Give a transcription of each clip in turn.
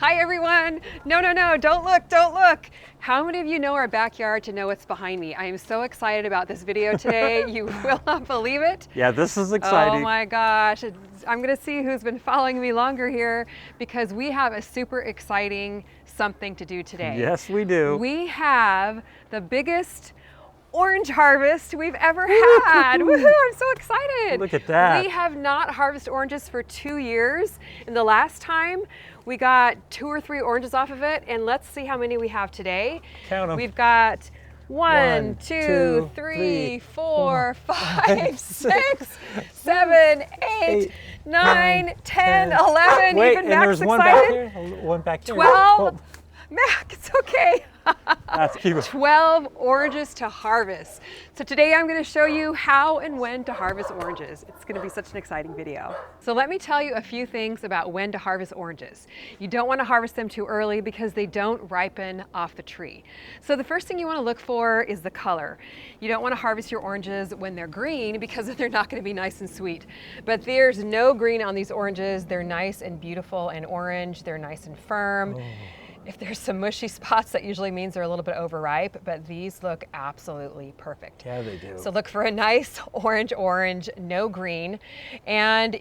Hi everyone. No, don't look, don't look. How many of you know our backyard to know what's behind me? I am so excited about this video today. You will not believe it. Yeah, this is exciting. Oh my gosh. I'm gonna see who's been following me longer here because we have a super exciting something to do today. Yes, we do. We have the biggest orange harvest we've ever had. Woohoo, I'm so excited. Look at that. We have not harvested oranges for 2 years. And the last time we got 2 or 3 oranges off of it. And let's see how many we have today. Count 'em. We've got 1, 2, 2, 3, 4, 5, 6, 7, 8, 9, 10, 11. Wait, even and Mac's there's one excited. back here. One back here. 12. Mac, it's okay. That's cute. 12 oranges to harvest. So today I'm going to show you how and when to harvest oranges. It's going to be such an exciting video. So let me tell you a few things about when to harvest oranges. You don't want to harvest them too early because they don't ripen off the tree. So the first thing you want to look for is the color. You don't want to harvest your oranges when they're green because they're not going to be nice and sweet. But there's no green on these oranges. They're nice and beautiful and orange. They're nice and firm. Oh. If there's some mushy spots, that usually means they're a little bit overripe, but these look absolutely perfect. Yeah, they do. So look for a nice orange, no green. And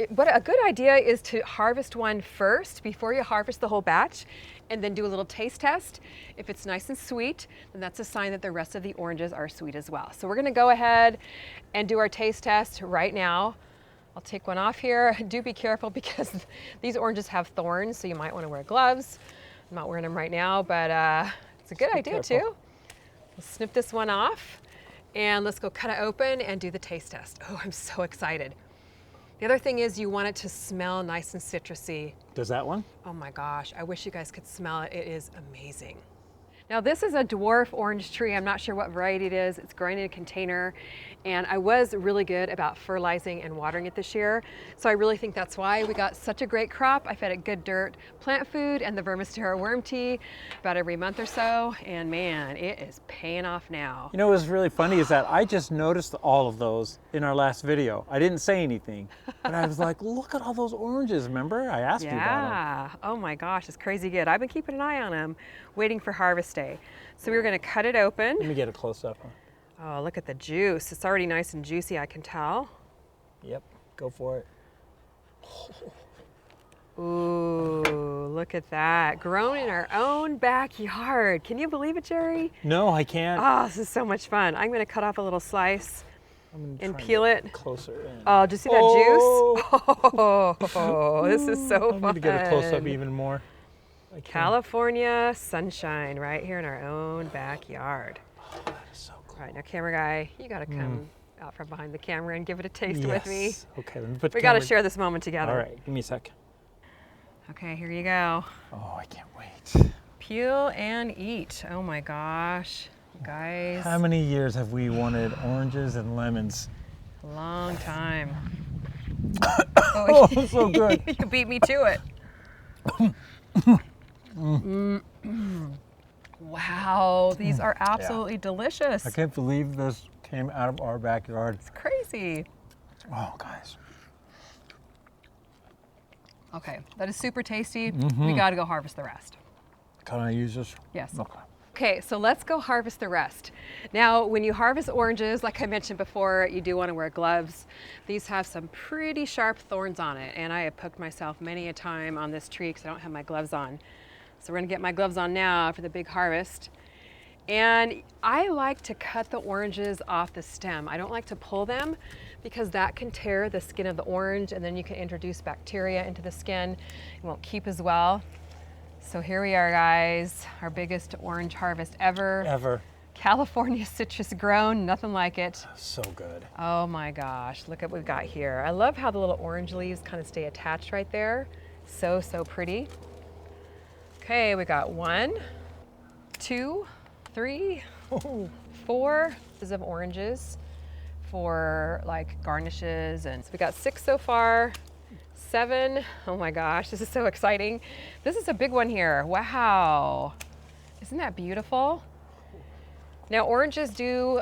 what a good idea is to harvest one first before you harvest the whole batch, and then do a little taste test. If it's nice and sweet, then that's a sign that the rest of the oranges are sweet as well. So we're gonna go ahead and do our taste test right now. I'll take one off here. Do be careful because these oranges have thorns, so you might wanna wear gloves. I'm not wearing them right now, but it's a good idea too. We'll snip this one off and let's go cut it open and do the taste test. Oh, I'm so excited. The other thing is you want it to smell nice and citrusy. Does that one? Oh my gosh, I wish you guys could smell it. It is amazing. Now this is a dwarf orange tree. I'm not sure what variety it is. It's growing in a container, and I was really good about fertilizing and watering it this year. So I really think that's why we got such a great crop. I fed it good dirt, plant food, and the Vermistera worm tea about every month or so. And man, it is paying off now. You know what's really funny is that I just noticed all of those in our last video. I didn't say anything, but I was like, look at all those oranges. Remember? I asked you about them. Yeah. Oh my gosh, it's crazy good. I've been keeping an eye on them, waiting for harvest day. So we're going to cut it open. Let me get a close up. Oh, look at the juice. It's already nice and juicy, I can tell. Yep, go for it. Ooh, look at that. Grown in our own backyard. Can you believe it, Jerry? No, I can't. Oh, this is so much fun. I'm going to cut off a little slice I'm and try and peel get it. closer in. Oh, did you see that juice? Oh, this is so I fun. need to get a close up even more. I can't. California sunshine right here in our own backyard. Oh, that is so cool. All right, now camera guy, you got to come out from behind the camera and give it a taste with me. Yes. Okay, let me put the We got to camera- share this moment together. All right, give me a sec. Okay, here you go. Oh, I can't wait. Peel and eat. Oh my gosh, guys. How many years have we wanted oranges and lemons? Long time. Oh, so good. You beat me to it. Wow, these are absolutely delicious. I can't believe this came out of our backyard. It's crazy. Oh, guys. Okay, that is super tasty. We got to go harvest the rest. Can I use this? Yes. Okay. Okay, so let's go harvest the rest. Now, when you harvest oranges, like I mentioned before, you do want to wear gloves. These have some pretty sharp thorns on it, and I have poked myself many a time on this tree because I don't have my gloves on. So we're gonna get my gloves on now for the big harvest. And I like to cut the oranges off the stem. I don't like to pull them because that can tear the skin of the orange, and then you can introduce bacteria into the skin. It won't keep as well. So here we are, guys, our biggest orange harvest ever. Ever. California citrus grown, nothing like it. So good. Oh my gosh, look at what we've got here. I love how the little orange leaves kind of stay attached right there. So, so pretty. Okay, we got 1, 2, 3, 4 of oranges for like garnishes. And so we got 6 so far. 7. Oh my gosh, this is so exciting. This is a big one here. Wow. Isn't that beautiful? Now oranges do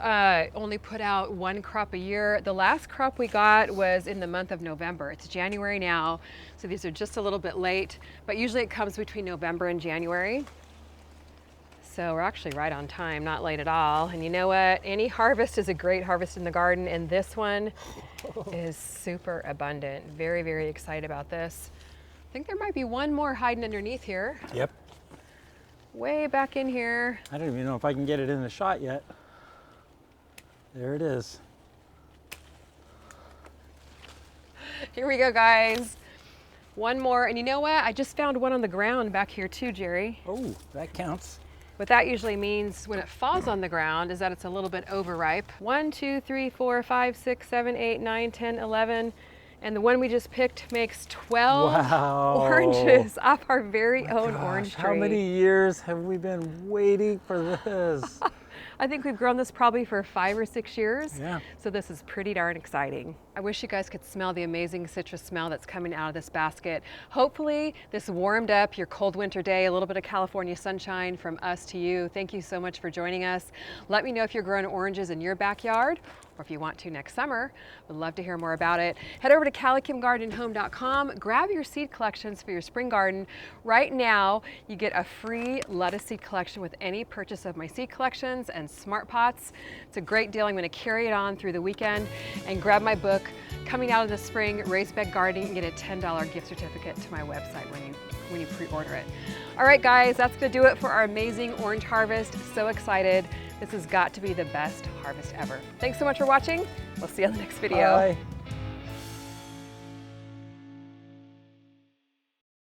only put out one crop a year. The last crop we got was in the month of November. It's January now, so these are just a little bit late, but usually it comes between November and January. So we're actually right on time, not late at all. And you know what? Any harvest is a great harvest in the garden, and this one is super abundant. Very, very excited about this. I think there might be one more hiding underneath here. Yep. Way back in here. I don't even know if I can get it in the shot yet. There it is. Here we go, guys. One more, and you know what? I just found one on the ground back here too, Jerry. Oh, that counts. What that usually means when it falls on the ground is that it's a little bit overripe. 1, 2, 3, 4, 5, 6, 7, 8, 9, 10, 11. And the one we just picked makes 12 Wow. oranges off our very own Gosh, orange tree. how many years have we been waiting for this? I think we've grown this probably for 5 or 6 years. Yeah. So this is pretty darn exciting. I wish you guys could smell the amazing citrus smell that's coming out of this basket. Hopefully this warmed up your cold winter day, a little bit of California sunshine from us to you. Thank you so much for joining us. Let me know if you're growing oranges in your backyard, or if you want to next summer. Would love to hear more about it. Head over to CaliKimGardenHome.com, grab your seed collections for your spring garden. Right now, you get a free lettuce seed collection with any purchase of my seed collections and smart pots. It's a great deal. I'm going to carry it on through the weekend. And grab my book, Coming Out in the Spring, Raised Bed Gardening, and get a $10 gift certificate to my website when you pre-order it. All right, guys, that's going to do it for our amazing orange harvest. So excited. This has got to be the best harvest ever. Thanks so much for watching. We'll see you on the next video. Bye.